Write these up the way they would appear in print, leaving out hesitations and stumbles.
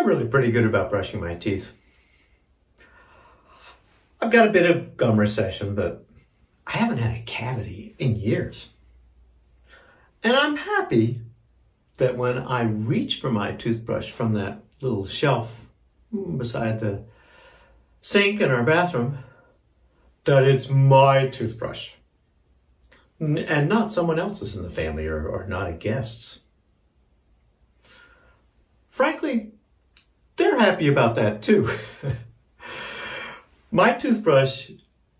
I'm really pretty good about brushing my teeth. I've got a bit of gum recession, but I haven't had a cavity in years. And I'm happy that when I reach for my toothbrush from that little shelf beside the sink in our bathroom, that it's my toothbrush and not someone else's in the family or not a guest's. Frankly, they're happy about that too. My toothbrush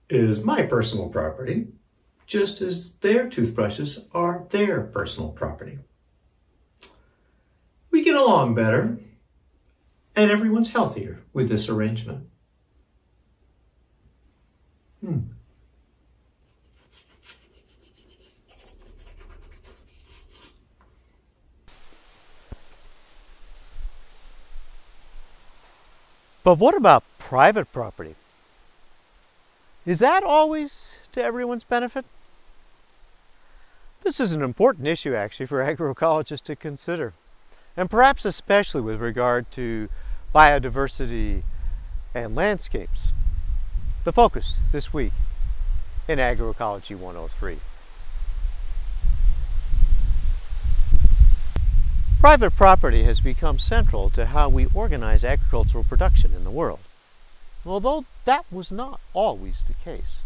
is my personal property, just as their toothbrushes are their personal property. We get along better, and everyone's healthier with this arrangement. But what about private property? Is that always to everyone's benefit? This is an important issue actually for agroecologists to consider, and perhaps especially with regard to biodiversity and landscapes. The focus this week in Agroecology 103. Private property has become central to how we organize agricultural production in the world, although that was not always the case.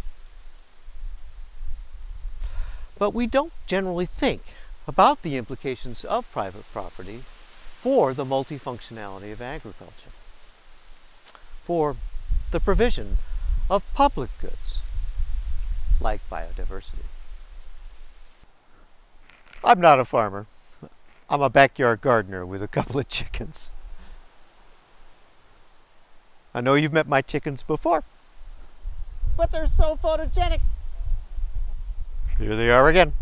But we don't generally think about the implications of private property for the multifunctionality of agriculture, for the provision of public goods like biodiversity. I'm not a farmer. I'm a backyard gardener with a couple of chickens. I know you've met my chickens before, but they're so photogenic. Here they are again.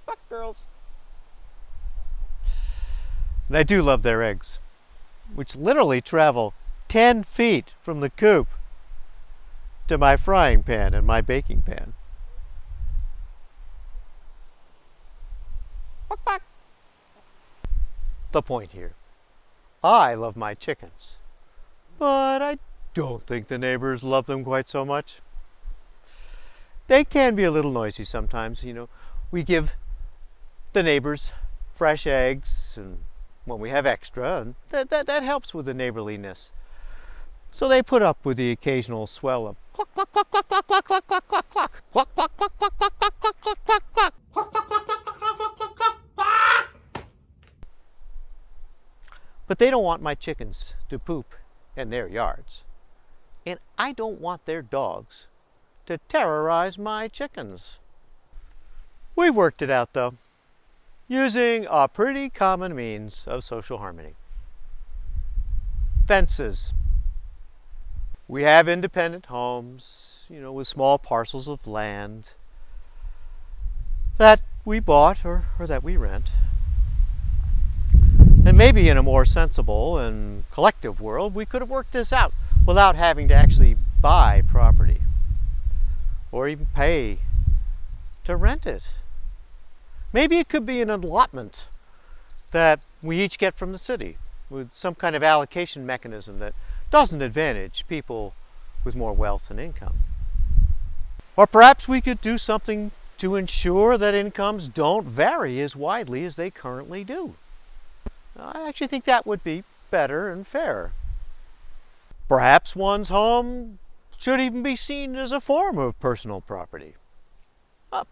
Buck girls. And I do love their eggs, which literally travel 10 feet from the coop to my frying pan and my baking pan. The point here, I love my chickens, but I don't think the neighbors love them quite so much. They can be a little noisy sometimes, you know. We give the neighbors fresh eggs and when we have extra, and that helps with the neighborliness. So they put up with the occasional swell of cluck, cluck, cluck, cluck, cluck, cluck, cluck, cluck, cluck, cluck, cluck, cluck, cluck, cluck, cluck, cluck, cluck, cluck, cluck, cluck. But they don't want my chickens to poop in their yards. And I don't want their dogs to terrorize my chickens. We've worked it out though, using a pretty common means of social harmony. Fences. We have independent homes, you know, with small parcels of land that we bought or that we rent. And maybe in a more sensible and collective world, we could have worked this out without having to actually buy property or even pay to rent it. Maybe it could be an allotment that we each get from the city with some kind of allocation mechanism that doesn't advantage people with more wealth and income. Or perhaps we could do something to ensure that incomes don't vary as widely as they currently do. I actually think that would be better and fairer. Perhaps one's home should even be seen as a form of personal property.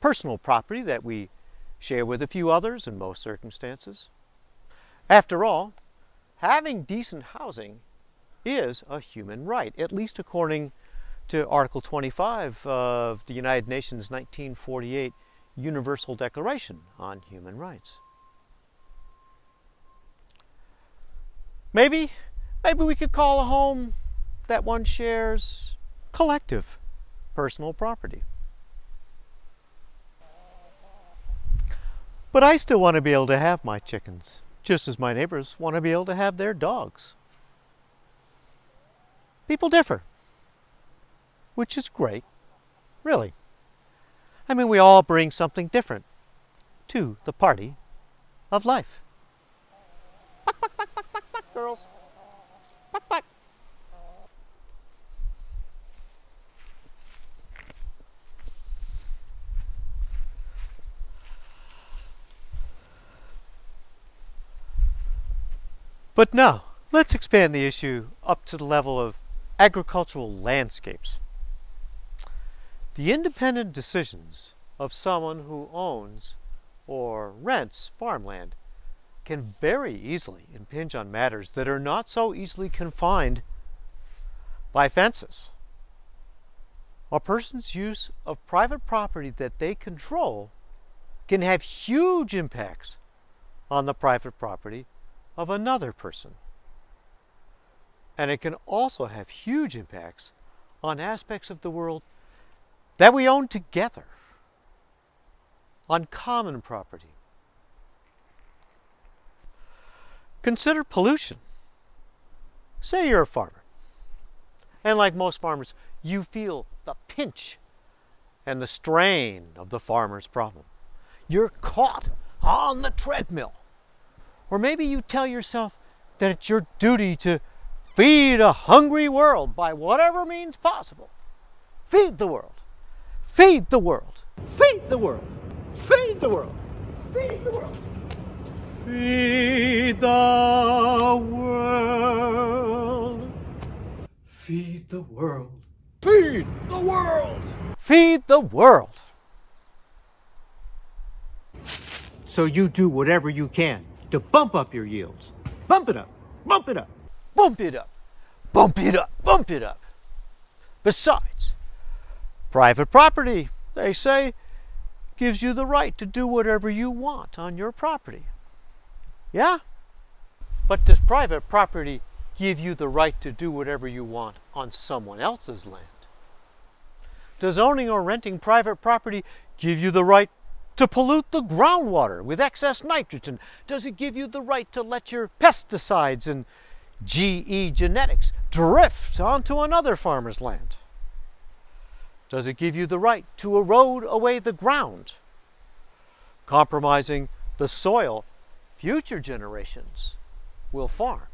Personal property that we share with a few others in most circumstances. After all, having decent housing is a human right, at least according to Article 25 of the United Nations 1948 Universal Declaration on Human Rights. Maybe we could call a home that one shares collective personal property. But I still want to be able to have my chickens, just as my neighbors want to be able to have their dogs. People differ, which is great, really. I mean, we all bring something different to the party of life. Buck, buck, buck, buck, buck. girls. Quack, quack. But now, let's expand the issue up to the level of agricultural landscapes. The independent decisions of someone who owns or rents farmland can very easily impinge on matters that are not so easily confined by fences. A person's use of private property that they control can have huge impacts on the private property of another person. And it can also have huge impacts on aspects of the world that we own together, on common property. Consider pollution. Say you're a farmer, and like most farmers, you feel the pinch and the strain of the farmer's problem. You're caught on the treadmill. Or maybe you tell yourself that it's your duty to feed a hungry world by whatever means possible. Feed the world. Feed the world. Feed the world. Feed the world. Feed the world. Feed the world. Feed the world. Feed the world. Feed the world. So you do whatever you can to bump up your yields. Bump it up. Bump it up. Bump it up. Bump it up. Bump it up. Besides, private property, they say, gives you the right to do whatever you want on your property. Yeah? But does private property give you the right to do whatever you want on someone else's land? Does owning or renting private property give you the right to pollute the groundwater with excess nitrogen? Does it give you the right to let your pesticides and GE genetics drift onto another farmer's land? Does it give you the right to erode away the ground, compromising the soil future generations will farm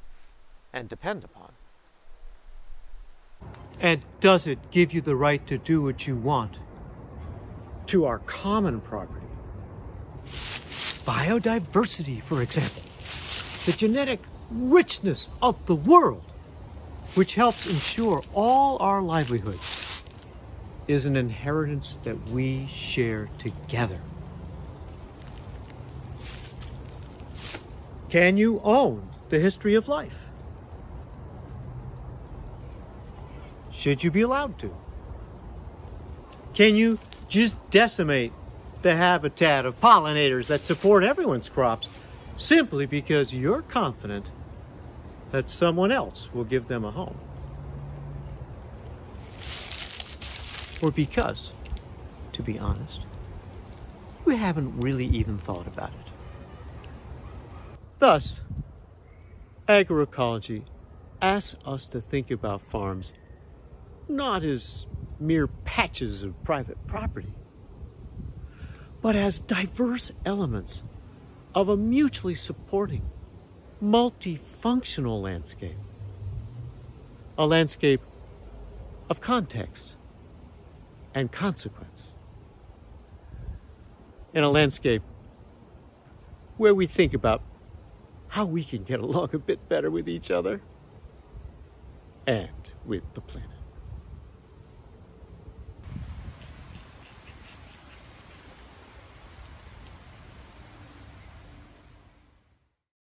and depend upon? And does it give you the right to do what you want to our common property? Biodiversity, for example, the genetic richness of the world, which helps ensure all our livelihoods, is an inheritance that we share together. Can you own the history of life? Should you be allowed to? Can you just decimate the habitat of pollinators that support everyone's crops simply because you're confident that someone else will give them a home? Or because, to be honest, you haven't really even thought about it. Thus, agroecology asks us to think about farms not as mere patches of private property, but as diverse elements of a mutually supporting, multifunctional landscape. A landscape of context and consequence. In a landscape where we think about how we can get along a bit better with each other and with the planet.